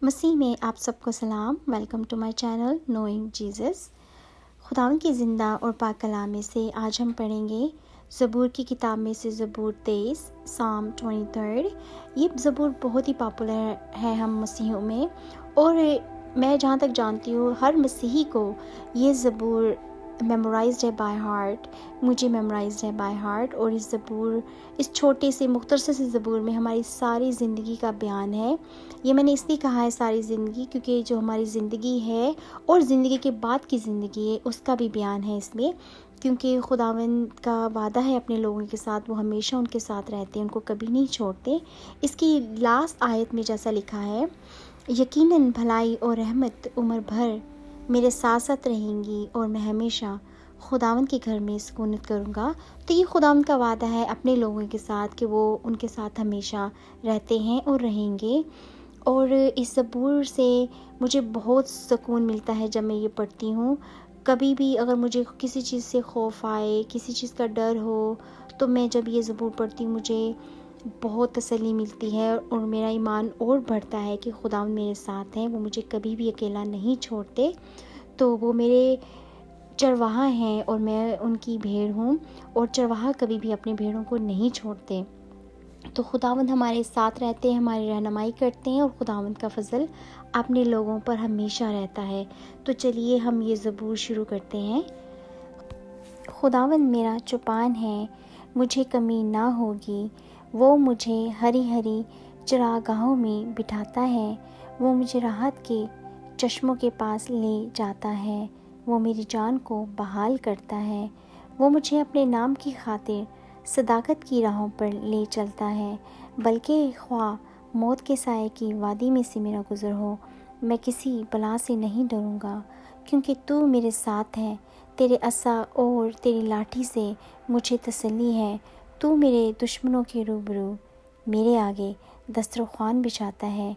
مسیح میں آپ سب کو سلام. Welcome to my channel knowing Jesus. خداوند کی زندہ اور پاک کلام میں سے آج ہم پڑھیں گے زبور کی کتاب میں سے زبور 23 سام 23. یہ زبور بہت ہی پاپولر ہے ہم مسیحیوں میں، اور میں جہاں تک جانتی ہوں ہر مسیحی کو یہ زبور میمورائزڈ ہے بائی ہارٹ. مجھے میمورائزڈ ہے بائی ہارٹ، اور اس چھوٹے سے مختصر سے زبور میں ہماری ساری زندگی کا بیان ہے. یہ میں نے اس لیے کہا ہے ساری زندگی، کیونکہ جو ہماری زندگی ہے اور زندگی کے بعد کی زندگی ہے اس کا بھی بیان ہے اس میں، کیونکہ خداوند کا وعدہ ہے اپنے لوگوں کے ساتھ، وہ ہمیشہ ان کے ساتھ رہتے ہیں، ان کو کبھی نہیں چھوڑتے. اس کی لاسٹ آیت میں جیسا لکھا ہے، یقیناً بھلائی اور رحمت عمر بھر میرے ساتھ ساتھ رہیں گی، اور میں ہمیشہ خداوند کے گھر میں سکونت کروں گا. تو یہ خداوند کا وعدہ ہے اپنے لوگوں کے ساتھ کہ وہ ان کے ساتھ ہمیشہ رہتے ہیں اور رہیں گے. اور اس زبور سے مجھے بہت سکون ملتا ہے جب میں یہ پڑھتی ہوں. کبھی بھی اگر مجھے کسی چیز سے خوف آئے، کسی چیز کا ڈر ہو، تو میں جب یہ زبور پڑھتی ہوں مجھے بہت تسلی ملتی ہے، اور میرا ایمان اور بڑھتا ہے کہ خداوند میرے ساتھ ہیں، وہ مجھے کبھی بھی اکیلا نہیں چھوڑتے. تو وہ میرے چرواہا ہیں اور میں ان کی بھیڑ ہوں، اور چرواہا کبھی بھی اپنے بھیڑوں کو نہیں چھوڑتے. تو خداوند ہمارے ساتھ رہتے ہیں، ہماری رہنمائی کرتے ہیں، اور خداوند کا فضل اپنے لوگوں پر ہمیشہ رہتا ہے. تو چلیے ہم یہ زبور شروع کرتے ہیں. خداوند میرا چوپان ہے، مجھے کمی نہ ہوگی. وہ مجھے ہری ہری چراگاہوں میں بٹھاتا ہے، وہ مجھے راحت کے چشموں کے پاس لے جاتا ہے. وہ میری جان کو بحال کرتا ہے، وہ مجھے اپنے نام کی خاطر صداقت کی راہوں پر لے چلتا ہے. بلکہ خواہ موت کے سائے کی وادی میں سے میرا گزر ہو، میں کسی بلا سے نہیں ڈروں گا، کیونکہ تو میرے ساتھ ہے. تیرے عصا اور تیری لاٹھی سے مجھے تسلی ہے. تو میرے دشمنوں کے روبرو میرے آگے دسترخوان بچھاتا ہے.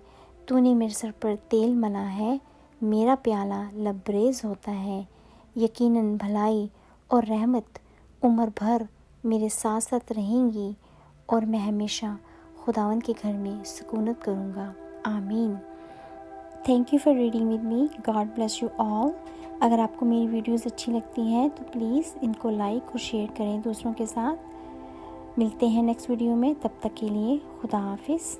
تو نے میرے سر پر تیل ملا ہے، میرا پیالہ لبریز ہوتا ہے. یقیناً بھلائی اور رحمت عمر بھر میرے ساتھ ساتھ رہیں گی، اور میں ہمیشہ خداوند کے گھر میں سکونت کروں گا. آمین. Thank you for reading with me. God bless you all. اگر آپ کو میری ویڈیوز اچھی لگتی ہیں تو پلیز ان کو لائک اور شیئر کریں دوسروں کے ساتھ. ملتے ہیں نیکسٹ ویڈیو میں، تب تک کے لیے خدا حافظ.